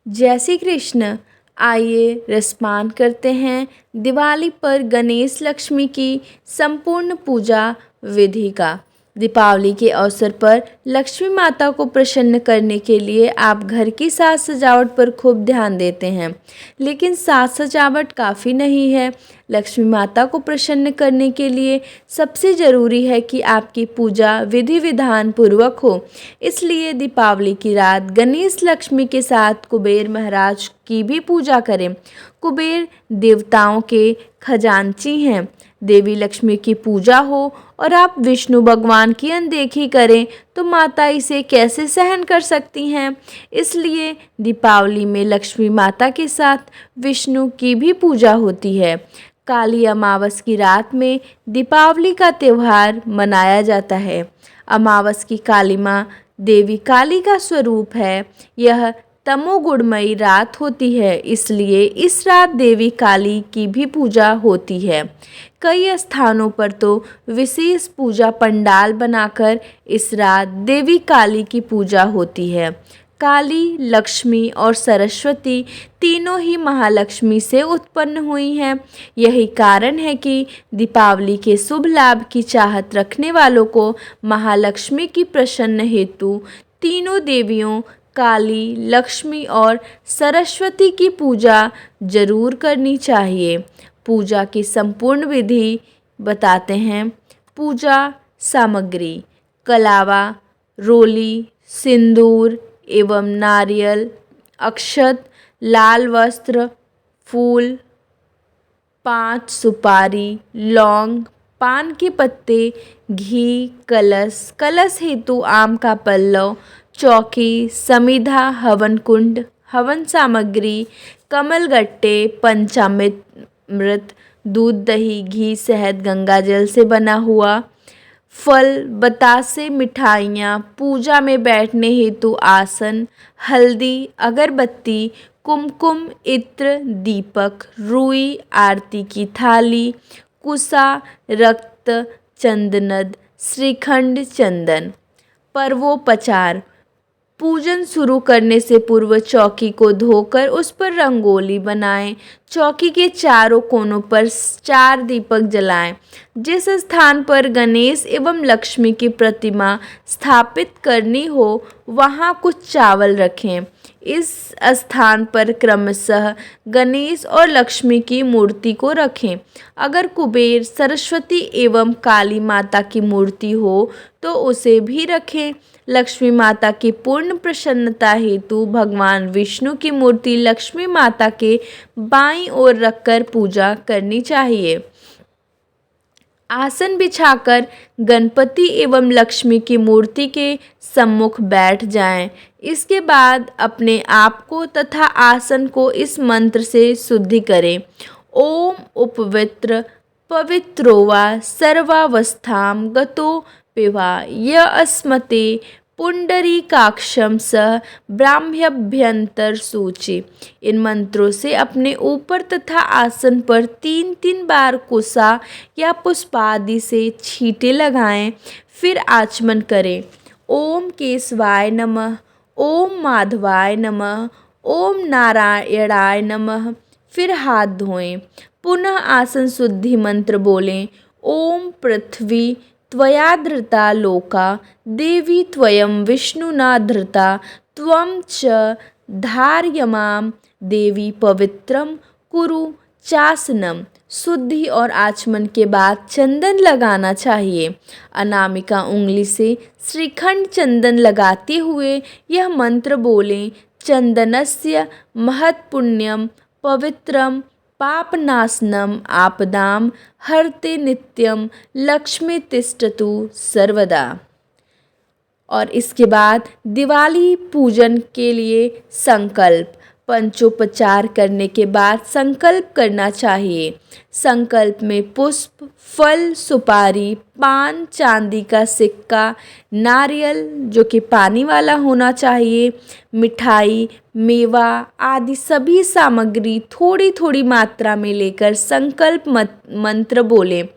जय श्री कृष्ण। आइए रसपान करते हैं दिवाली पर गणेश लक्ष्मी की संपूर्ण पूजा विधि का। दीपावली के अवसर पर लक्ष्मी माता को प्रसन्न करने के लिए आप घर की साज सजावट पर खूब ध्यान देते हैं, लेकिन साज सजावट काफ़ी नहीं है। लक्ष्मी माता को प्रसन्न करने के लिए सबसे ज़रूरी है कि आपकी पूजा विधि विधान पूर्वक हो। इसलिए दीपावली की रात गणेश लक्ष्मी के साथ कुबेर महाराज की भी पूजा करें। कुबेर देवताओं के खजांची हैं। देवी लक्ष्मी की पूजा हो और आप विष्णु भगवान की अनदेखी करें तो माता इसे कैसे सहन कर सकती हैं। इसलिए दीपावली में लक्ष्मी माता के साथ विष्णु की भी पूजा होती है। काली अमावस की रात में दीपावली का त्यौहार मनाया जाता है। अमावस की काली माँ देवी काली का स्वरूप है। यह तमोगुणमयी रात होती है, इसलिए इस रात देवी काली की भी पूजा होती है। कई स्थानों पर तो विशेष पूजा पंडाल बनाकर इस रात देवी काली की पूजा होती है। काली, लक्ष्मी और सरस्वती तीनों ही महालक्ष्मी से उत्पन्न हुई हैं। यही कारण है कि दीपावली के शुभ लाभ की चाहत रखने वालों को महालक्ष्मी की प्रसन्न हेतु तीनों देवियों काली, लक्ष्मी और सरस्वती की पूजा जरूर करनी चाहिए। पूजा की संपूर्ण विधि बताते हैं। पूजा सामग्री: कलावा, रोली, सिंदूर एवं नारियल, अक्षत, लाल वस्त्र, फूल, 5 सुपारी, लौंग, पान के पत्ते, घी, कलश, कलश हेतु आम का पल्लव, चौकी, समिधा, हवन कुंड, हवन सामग्री, कमलगट्टे, पंचामृत, दूध, दही, घी, शहद, गंगाजल से बना हुआ, फल, बतासे, मिठाइयाँ, पूजा में बैठने हेतु आसन, हल्दी, अगरबत्ती, कुमकुम, इत्र, दीपक, रुई, आरती की थाली, कुसा, रक्त, चंदनद, श्रीखंड, चंदन। पर्वोपचार: पूजन शुरू करने से पूर्व चौकी को धोकर उस पर रंगोली बनाएं। चौकी के चारों कोनों पर 4 दीपक जलाएं। जिस स्थान पर गणेश एवं लक्ष्मी की प्रतिमा स्थापित करनी हो वहां कुछ चावल रखें। इस स्थान पर क्रमशः गणेश और लक्ष्मी की मूर्ति को रखें। अगर कुबेर, सरस्वती एवं काली माता की मूर्ति हो तो उसे भी रखें। लक्ष्मी माता की पूर्ण प्रसन्नता हेतु भगवान विष्णु की मूर्ति लक्ष्मी माता के बाईं ओर रखकर पूजा करनी चाहिए। आसन बिछाकर गणपति एवं लक्ष्मी की मूर्ति के सम्मुख बैठ जाएं। इसके बाद अपने आप को तथा आसन को इस मंत्र से शुद्धि करें। ओम उपवित्र पवित्रोवा सर्वावस्थां गतो पिवा य अस्मते पुंडरीकाक्षं सह ब्राह्म्यभ्यंतर सूचि। इन मंत्रों से अपने ऊपर तथा आसन पर 3-3 बार कुसा या पुष्पादि से छींटे लगाएं, फिर आचमन करें। ओम केशवाय नमः, ओम माधवाय नमः, ओम नारायणाय नमः, फिर हाथ धोएं। पुनः आसन शुद्धि मंत्र बोलें। ओम पृथ्वी त्वया धृता लोका, देवी त्वयं विष्णुना धृता, त्वं च धारयमां देवी पवित्रं कुरु चासनम। शुद्धि और आचमन के बाद चंदन लगाना चाहिए। अनामिका उंगली से श्रीखंड चंदन लगाते हुए यह मंत्र बोलें। चंदनस्य महत्पुण्यम पवित्रम पापनाशनम आपदाम हरते नित्यम लक्ष्मी तिष्ठतु सर्वदा। और इसके बाद दिवाली पूजन के लिए संकल्प। पंचोपचार करने के बाद संकल्प करना चाहिए। संकल्प में पुष्प, फल, सुपारी, पान, चांदी का सिक्का, नारियल जो कि पानी वाला होना चाहिए, मिठाई, मेवा आदि सभी सामग्री थोड़ी थोड़ी मात्रा में लेकर संकल्प मंत्र बोलें।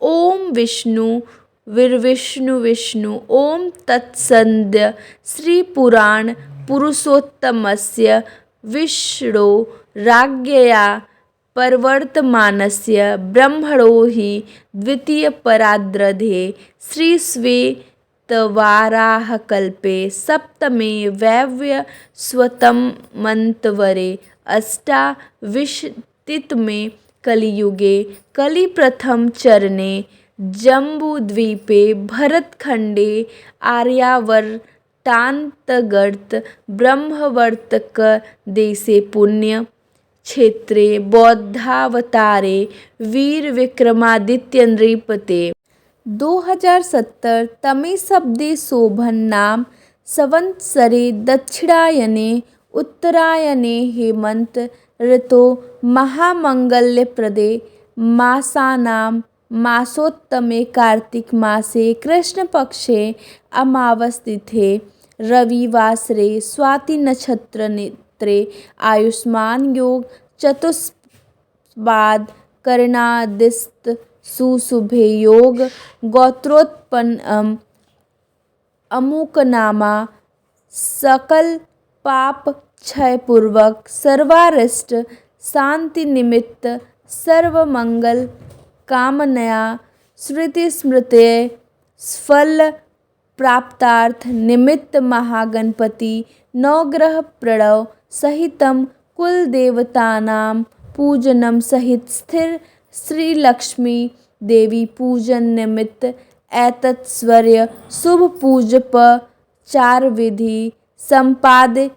ओम विष्णु विष्णु विष्णु ओम तत्संध्य श्री पुराण पुरुषोत्तमस्य विष्णो राज्ञया प्रवर्तमानस्य ब्रह्मणो हि द्वितीयपरार्धे श्रीश्वेतवाराहकल्पे सप्तमे वैवस्वतमन्वन्तरे अष्टाविंशतितमे कलियुगे कलिप्रथमचरणे जम्बूद्वीपे भरतखण्डे आर्यावर्तान्तर्गत ब्रह्मवर्तकदेशे पुण्यक्षेत्रे बौद्धावतारे वीरविक्रमादित्य नृपते 2070 तमे शब्दे शोभन नाम संवत्सरे दक्षिणायने उत्तरायणे हेमंत ऋतो महामंगल्यप्रदे मासानां मासोत्तमे कार्तिक मासे कृष्णपक्षे अमावास्तिथे रविवासरे स्वाति नक्षत्रे आयुष्मान योग चतुष्पाद करणादिस्त सुशुभे योग गोत्रोत्पन्न अमुकनामा सकल पाप क्षय पूर्वक सर्वारिष्ट शांति निमित्त सर्वमंगल कामनया श्रुति स्मृते फल प्राप्तार्थ निमित्त महागणपति नवग्रह प्रणव सहितं कुल देवतानां पूजनम सहित स्थिर श्री लक्ष्मी देवी पूजन निमित्त एतत्स्वर्य शुभ पूजोपचार विधि संपादित।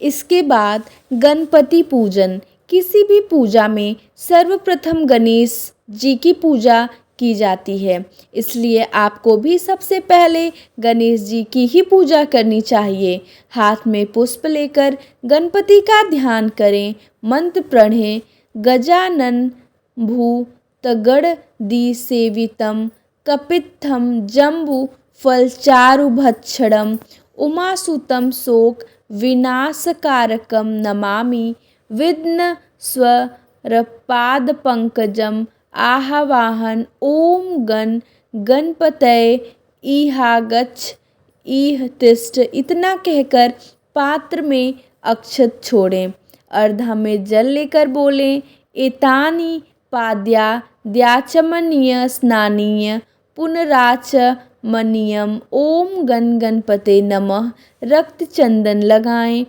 इसके बाद गणपति पूजन। किसी भी पूजा में सर्वप्रथम गणेश जी की पूजा की जाती है, इसलिए आपको भी सबसे पहले गणेश जी की ही पूजा करनी चाहिए। हाथ में पुष्प लेकर गणपति का ध्यान करें, मंत्र पढ़ें। गजानन भूतगणदिसेवितं कपित्थं जम्बू फलचारुभक्षणं उमासुतं शोक विनाशकारकं नमामि विघ्नेश्वरपादपङ्कजम् आवाहन ओम गण गणपतये इहागच्छ इह तिष्ठ। इतना कहकर पात्र में अक्षत छोड़ें। अर्धा में जल लेकर बोलें एतानि पाद्या द्याचमनीय स्नानीय पुनराचमनीयम ओम गण गणपते नमः। रक्त चंदन लगाएं।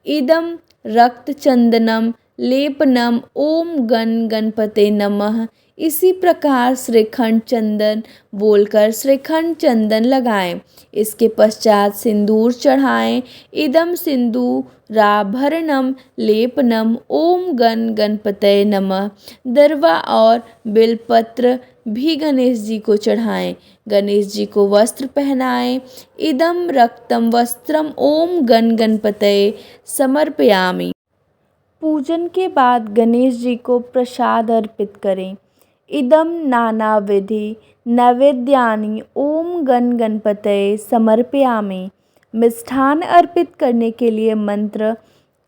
इदम रक्त चंदनम लेपनम ओम गण गणपते नमः। इसी प्रकार श्रीखंड चंदन बोलकर श्रीखंड चंदन लगाएं। इसके पश्चात सिंदूर चढ़ाएं। इदम सिंदूराभरणम लेपनम ओम गण गणपतये नमः। दरवा और बिलपत्र भी गणेश जी को चढ़ाएं। गणेश जी को वस्त्र पहनाएं। इदम रक्तम वस्त्रम ओम गण गणपतये समर्पयामि। पूजन के बाद गणेश जी को प्रसाद अर्पित करें। इदम नानाविधि नैवेद्यानि ओम गण गणपतये समर्पयामि। मिष्ठान अर्पित करने के लिए मंत्र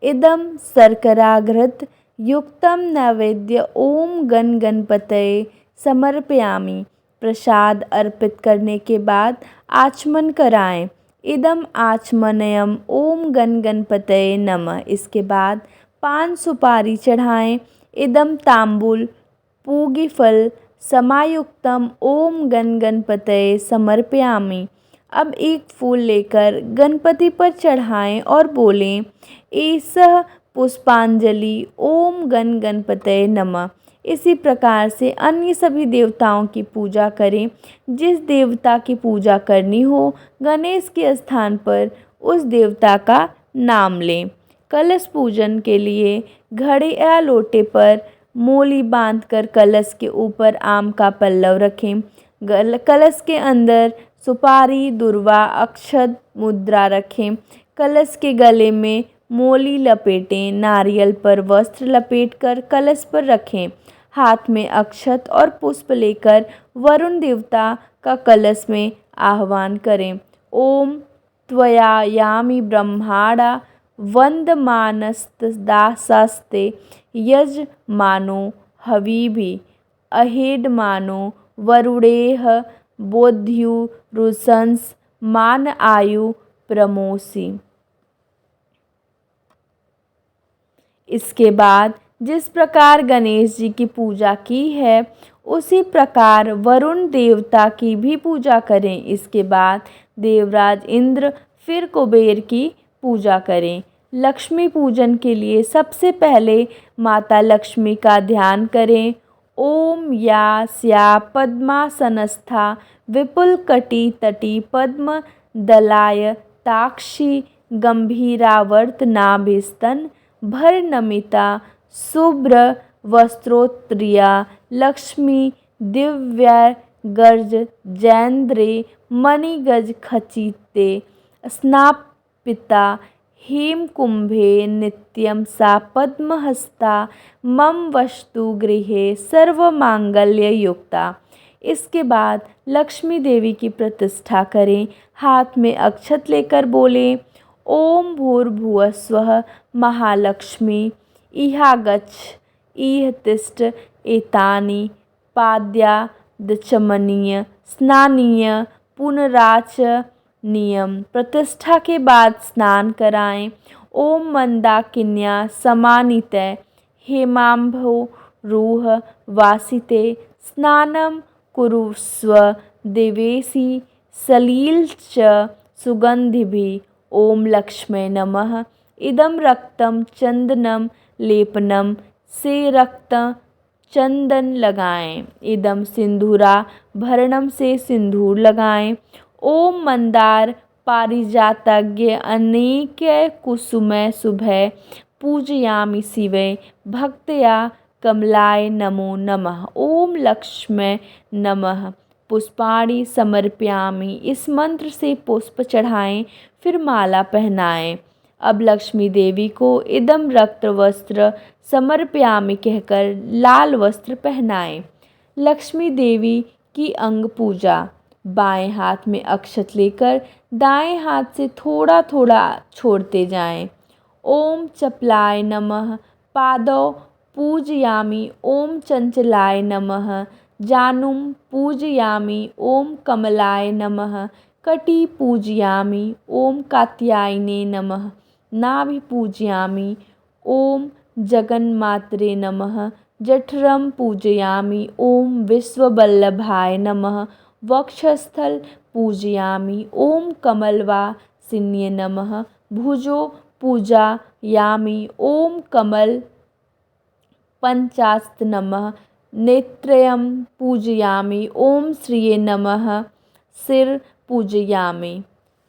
इदम शर्कराघृत युक्तम नैवेद्य ओम गण गणपतये समर्पयामि। प्रसाद अर्पित करने के बाद आचमन कराएं। इदम आचमनयम ओम गण गणपतये नमः। इसके बाद पान सुपारी चढ़ाएं। इदम तांबूल पूगीफल समायुक्तम ओम गण गणपतये समर्पयामि। अब एक फूल लेकर गणपति पर चढ़ाएं और बोलें एषः पुष्पांजलि ओम गण गणपतये नमः। इसी प्रकार से अन्य सभी देवताओं की पूजा करें। जिस देवता की पूजा करनी हो गणेश के स्थान पर उस देवता का नाम लें। कलश पूजन के लिए घड़े या लोटे पर मोली बांधकर कलश के ऊपर आम का पल्लव रखें। कलश के अंदर सुपारी दुर्वा अक्षत मुद्रा रखें। कलश के गले में मोली लपेटें। नारियल पर वस्त्र लपेटकर कलश पर रखें। हाथ में अक्षत और पुष्प लेकर वरुण देवता का कलश में आह्वान करें। ओम त्वया यामि ब्रह्माणा वन्दमानस्तदासास्ते यजमानो हविभिः अहेडमानो वरुणेः बोध्युरुशंस मान आयु प्रमोषि। इसके बाद जिस प्रकार गणेश जी की पूजा की है उसी प्रकार वरुण देवता की भी पूजा करें। इसके बाद देवराज इंद्र फिर कुबेर की पूजा करें। लक्ष्मी पूजन के लिए सबसे पहले माता लक्ष्मी का ध्यान करें। ओम या स्या पद्मासनस्था विपुलकटी तटी पद्म दलाय ताक्षी गंभीरावर्त नाभिस्तन भर नमिता शुभ्र वस्त्रोत्तरीया लक्ष्मी दिव्य गर्ज जैन्द्रे मणिगज खचिते स्नापिता हेमकुंभे नित्यं सा पद्महस्ता मम वस्तु गृहे सर्वमांगल्ययुक्ता। इसके बाद लक्ष्मी देवी की प्रतिष्ठा करें। हाथ में अक्षत लेकर बोलें ओम भूर्भुवस्वः महालक्ष्मी इहागच्छ इह तिष्ठ एतानि पाद्यादचमनीय स्नानीय पुनराचनीयम। प्रतिष्ठा के बाद स्नान कराएं। ओम मंदाकिन्या समानीते हेमाम्भोरुह वासिते स्नानं कुरुस्व देवेशी सलील च सुगंधिभिः। ओम लक्ष्मै नमः। इदं रक्तं चंदनम लेपनम से रक्त चंदन लगाएं। इदम सिंधूरा भरणम से सिंदूर लगाएं। ओम मंदार पारिजातज्ञ अनेक कुसुमय शुभे पूजयामि शिवे भक्तया कमलाय नमो नमः। ओम लक्ष्मै नमः पुष्पाणि समर्पयामि। इस मंत्र से पुष्प चढ़ाएं फिर माला पहनाएं। अब लक्ष्मी देवी को इदम रक्त वस्त्र समर्पयामि कहकर लाल वस्त्र पहनाएं। लक्ष्मी देवी की अंग पूजा। बाएं हाथ में अक्षत लेकर दाएं हाथ से थोड़ा थोड़ा छोड़ते जाएं। ओम चपलाय नमः पादौ पूजयामि। ओम चंचलाय नमः जानुम पूजयामि। ओम कमलाय नमः कटी पूजयामि। ओम कात्यायने नमः नाभि पूजयामि। ओम जगन्मात्रे नमः जठरं पूजयामि। ओम विश्ववल्लभाय नमः वक्षस्थल पूजयामि। ओम कमलवासिन्ये नमः भुजो पूजयामि। ओम कमल पंचास्त नमः नेत्रयं पूजयामि। ओम श्रिये नमः सिर पूजयामि।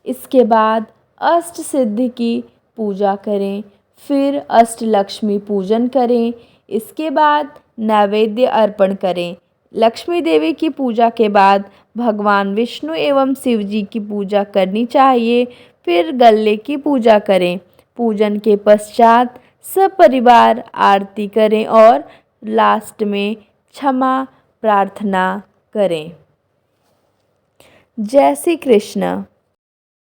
इसके बाद अष्ट सिद्धि की पूजा करें। फिर अष्टलक्ष्मी पूजन करें। इसके बाद नैवेद्य अर्पण करें। लक्ष्मी देवी की पूजा के बाद भगवान विष्णु एवं शिव जी की पूजा करनी चाहिए। फिर गल्ले की पूजा करें। पूजन के पश्चात सपरिवार आरती करें और लास्ट में क्षमा प्रार्थना करें। जय श्री कृष्ण।